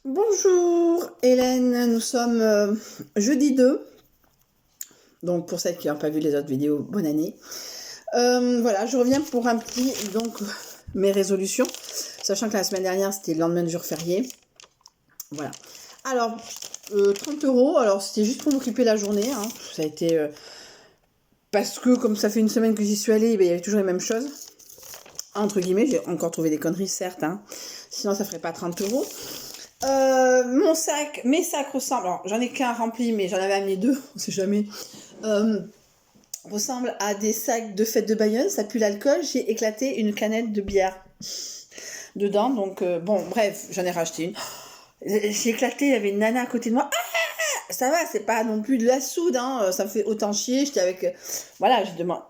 Bonjour Hélène, nous sommes jeudi 2, donc pour celles qui n'ont pas vu les autres vidéos, bonne année. Voilà, je reviens pour un petit, donc mes résolutions, sachant que la semaine dernière c'était le lendemain du jour férié. Voilà, alors 30 €, alors c'était juste pour m'occuper la journée, hein. Ça a été, parce que comme ça fait une semaine que j'y suis allée, il y avait toujours les mêmes choses. Entre guillemets, j'ai encore trouvé des conneries certes, hein. Sinon ça ferait pas 30 €. Mon sac, mes sacs ressemblent, alors j'en ai qu'un rempli, mais j'en avais amené deux, on sait jamais, ressemblent à des sacs de fête de Bayonne, ça pue l'alcool. J'ai éclaté une canette de bière dedans, donc bon, bref, j'en ai racheté une. J'ai éclaté, il y avait une nana à côté de moi. Ah, ça va, c'est pas non plus de la soude, hein, ça me fait autant chier. J'étais avec, voilà, j'ai demandé.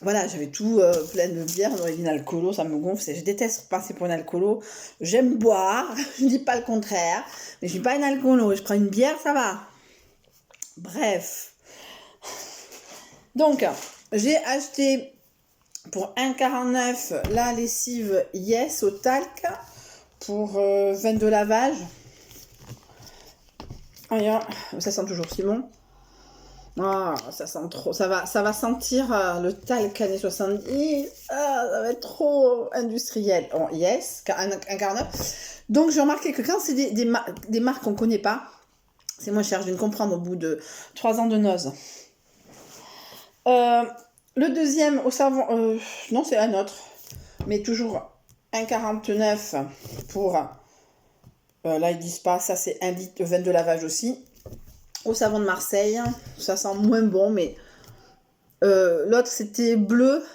Voilà, j'avais tout plein de bière, on aurait dit une alcoolo, ça me gonfle, je déteste passer pour une alcoolo, j'aime boire, je dis pas le contraire, mais je suis pas une alcoolo, je prends une bière, ça va. Bref. Donc, j'ai acheté pour 1,49 € la lessive Yes au talc pour 22 lavages. Regarde, ça sent toujours si bon. Ah, ça sent trop, ça va sentir le talc années 70. Ah, ça va être trop industriel. Bon, Yes, 1,49 €. Donc, j'ai remarqué que quand c'est des marques qu'on ne connaît pas, c'est moins cher. Je viens de comprendre au bout de 3 ans de noces. Le deuxième au savon, non, c'est un autre, mais toujours 1,49 € pour, là ils disent pas, ça c'est 1 litre, 22 lavages aussi. Au savon de Marseille, ça sent moins bon, mais l'autre c'était bleu.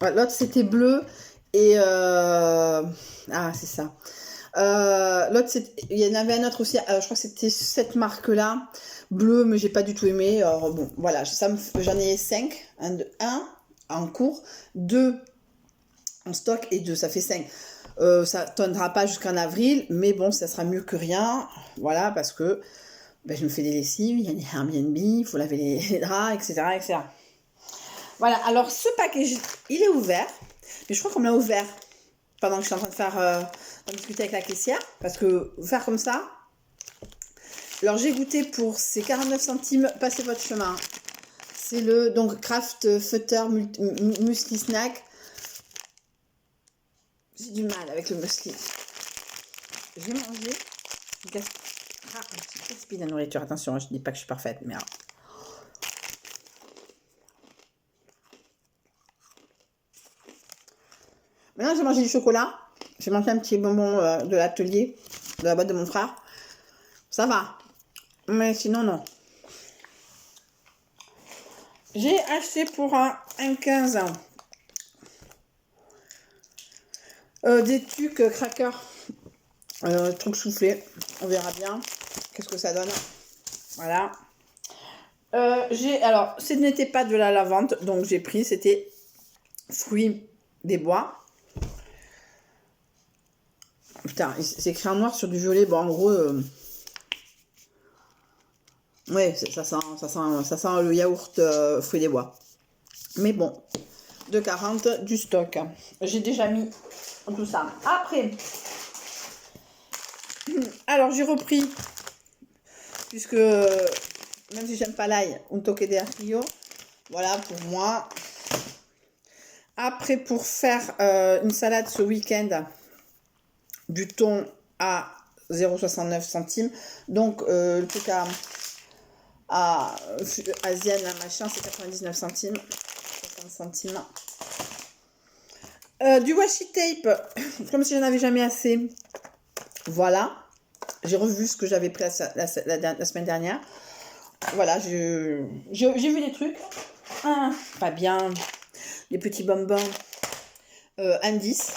Ouais, l'autre c'était bleu et ah c'est ça. L'autre il y en avait un autre aussi, je crois que c'était cette marque là, bleu, mais j'ai pas du tout aimé. Alors bon, voilà, j'en ai 5, un en cours, 2 en stock et 2, ça fait 5. Ça tonnera pas jusqu'en avril, mais bon, ça sera mieux que rien. Voilà, parce que ben, je me fais des lessives, il y a des Airbnb, il faut laver les draps, etc., etc. Voilà, alors ce package, il est ouvert, mais je crois qu'on me l'a ouvert pendant que je suis en train de faire, d'en discuter avec la caissière, parce que faire comme ça. Alors j'ai goûté pour ces 49 centimes, passez votre chemin. C'est le donc Kraft Futter Muesli Snack. J'ai du mal avec le muesli. J'ai mangé. Je gaspille la nourriture. Attention, je dis pas que je suis parfaite, mais alors. Maintenant, j'ai mangé du chocolat. J'ai mangé un petit bonbon de l'atelier, de la boîte de mon frère. Ça va. Mais sinon, non. J'ai acheté pour un 1,15 € des tucs crackers. Truc soufflé. On verra bien. Qu'est-ce que ça donne. Voilà. Alors, ce n'était pas de la lavande, donc j'ai pris, c'était fruits des bois. Putain, c'est écrit en noir sur du violet. Bon, en gros, ouais, ça sent le yaourt fruits des bois. Mais bon, 2,40 du stock. J'ai déjà mis tout ça. Après, alors j'ai repris, puisque même si j'aime pas l'ail, un toque de ajo. Voilà pour moi. Après, pour faire une salade ce week-end, du thon à 0,69 centimes. Donc, le truc à asienne, machin, c'est 99 centimes. 60 centimes. Du washi tape, comme si j'en avais jamais assez. Voilà. J'ai revu ce que j'avais pris la semaine dernière. Voilà, j'ai vu des trucs. Ah, pas bien. Des petits bonbons. Indice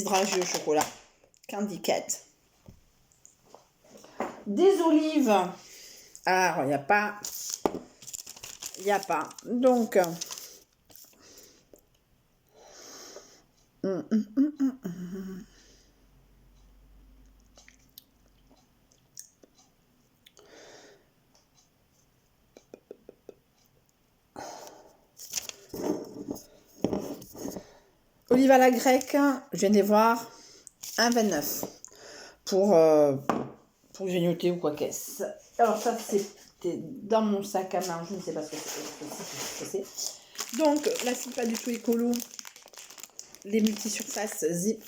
dragé au chocolat. Candy Cat. Des olives. Alors, il n'y a pas. Donc. Olive à la grecque, je viens de les voir, 1,29 €. pour grignoter ou quoi qu'est-ce. Alors ça, c'était dans mon sac à main. Je ne sais pas ce que c'est. Donc, là, c'est pas du tout écolo. Les multisurfaces Zip.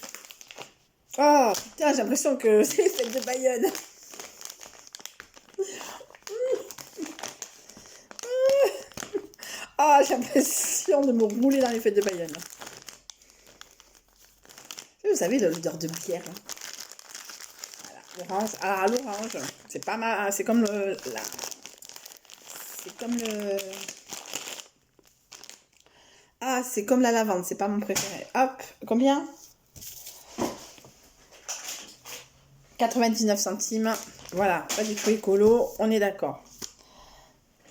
Oh, putain, j'ai l'impression que c'est les fêtes de Bayonne. Ah, j'ai l'impression de me rouler dans les fêtes de Bayonne. Vous savez, l'odeur de bière. Hein. Voilà, l'orange. Alors, l'orange, c'est pas mal. C'est comme c'est comme le... Ah, c'est comme la lavande, c'est pas mon préféré. Hop, combien? 99 centimes. Voilà, pas du tout écolo, on est d'accord.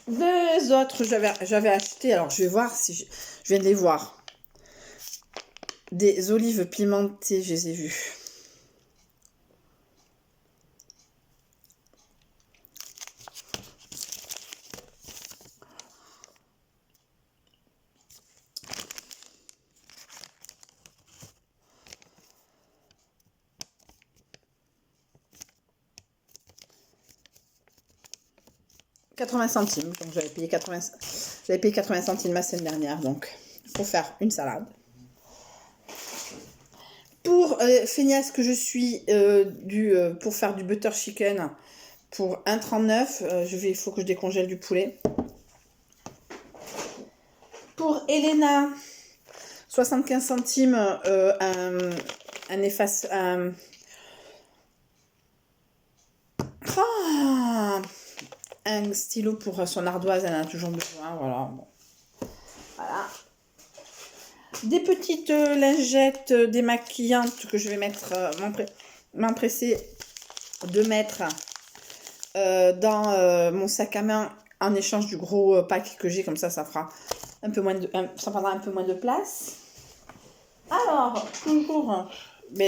Deux autres, j'avais acheté, alors je vais voir si je viens de les voir. Des olives pimentées, je les ai vues. « 80 centimes, donc j'avais payé 80 centimes la semaine dernière, donc pour faire une salade. Pour feignasse que je suis, pour faire du butter chicken, pour 1,39, il faut que je décongèle du poulet. Pour Elena, 75 centimes, un efface... un stylo pour son ardoise, elle en a toujours besoin, voilà. Bon. Voilà. Des petites lingettes démaquillantes que je vais mettre, m'empresser de mettre dans mon sac à main en échange du gros pack que j'ai, comme ça fera un peu moins ça prendra un peu moins de place. Alors,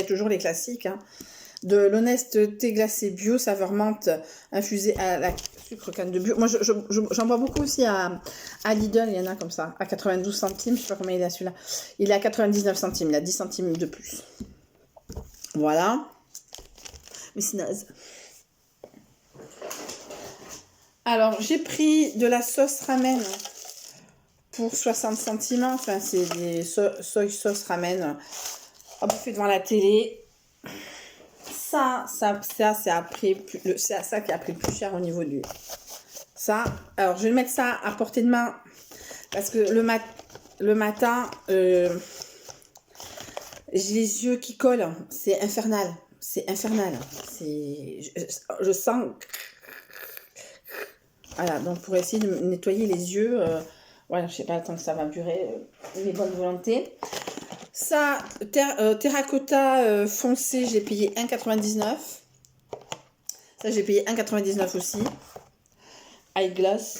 toujours les classiques, hein, de l'honnête thé glacé bio, saveur menthe infusé à la sucre canne de bio. Moi, j'en bois beaucoup aussi à Lidl, il y en a comme ça, à 92 centimes, je sais pas combien il est celui-là. Il est à 99 centimes, il a 10 centimes de plus. Voilà. Mais c'est naze. Alors, j'ai pris de la sauce ramen pour 60 centimes. Enfin, c'est des soy sauce ramen à bouffer devant la télé. Ça c'est ça qui a pris le plus cher au niveau du... Ça, alors je vais mettre ça à portée de main parce que le matin, j'ai les yeux qui collent. C'est infernal. C'est infernal. Je sens... Voilà, donc pour essayer de nettoyer les yeux, voilà, je sais pas le temps que ça va durer, mes bonnes volontés. Ça, terracotta foncé, j'ai payé 1,99. Ça, j'ai payé 1,99 aussi. Eyeglass.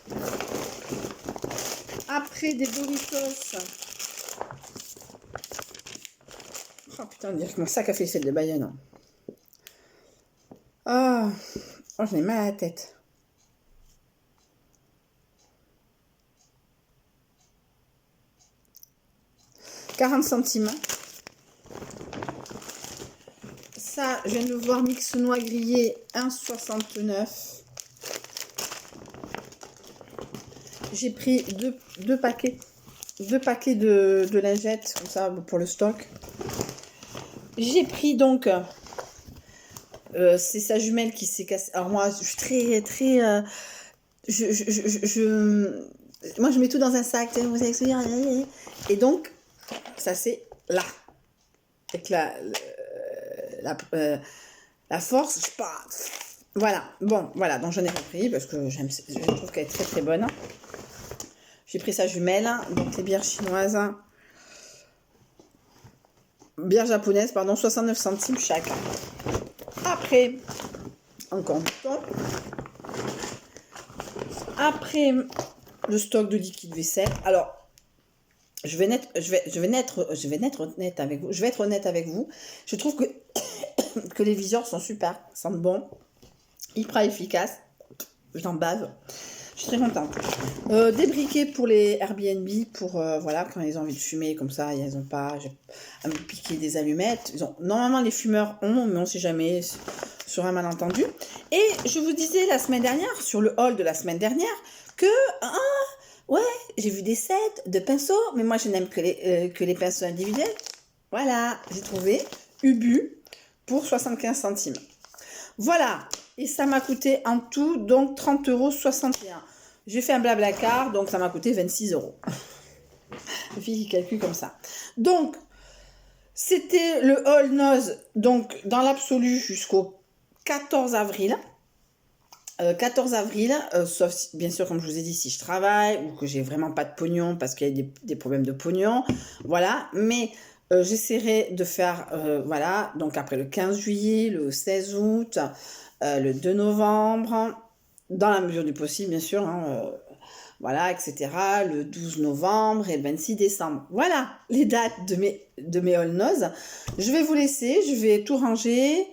Voilà. Après, des Doritos. Oh putain, on dirait que mon sac a fait celle de Bayonne. Oh, j'en ai mal à la tête. « 40 centimes. Ça, je viens de le voir, mix noix grillé, 1,69. J'ai pris deux paquets de lingettes, comme ça, pour le stock. J'ai pris donc, c'est sa jumelle qui s'est cassée. Alors moi, je suis très, très... moi, je mets tout dans un sac, vous savez ce que je veux dire. Et donc, ça c'est là. Avec la force, je sais pas. Voilà, bon, voilà, donc j'en ai repris parce que je trouve qu'elle est très très bonne. J'ai pris sa jumelle, donc les bières chinoises, bières japonaises, pardon, 69 centimes chaque. Après, encore du temps. Après, le stock de liquide vaisselle. Alors, je vais être honnête avec vous. Je trouve que les viseurs sont super, sentent bon, hyper efficaces. J'en bave. Je suis très contente. Des briquets pour les Airbnb, pour voilà, quand ils ont envie de fumer, comme ça, ils n'ont pas à me piquer des allumettes. Normalement, les fumeurs ont, mais on ne sait jamais sur un malentendu. Et je vous disais la semaine dernière, sur le haul de la semaine dernière, que ouais, j'ai vu des sets de pinceaux, mais moi je n'aime que les pinceaux individuels. Voilà, j'ai trouvé Ubu pour 75 centimes. Voilà, et ça m'a coûté en tout donc 30,61 €. J'ai fait un Blablacar, donc ça m'a coûté 26 €. Le fille qui calcule comme ça. Donc, c'était le haul Nose, donc dans l'absolu jusqu'au 14 avril. 14 avril, sauf si, bien sûr, comme je vous ai dit, si je travaille ou que j'ai vraiment pas de pognon parce qu'il y a des problèmes de pognon, voilà. Mais j'essaierai de faire, voilà, donc après le 15 juillet, le 16 août, le 2 novembre, dans la mesure du possible, bien sûr, hein, voilà, etc. Le 12 novembre et le 26 décembre. Voilà les dates de mes all nose. Je vais vous laisser, je vais tout ranger.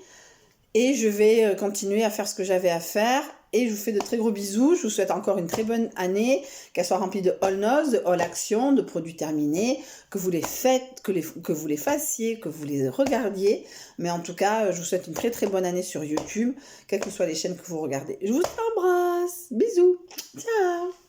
Et je vais continuer à faire ce que j'avais à faire. Et je vous fais de très gros bisous. Je vous souhaite encore une très bonne année. Qu'elle soit remplie de all nose, de all action, de produits terminés. Que vous les faites, que vous les fassiez, que vous les regardiez. Mais en tout cas, je vous souhaite une très très bonne année sur YouTube. Quelles que soient les chaînes que vous regardez. Je vous embrasse. Bisous. Ciao.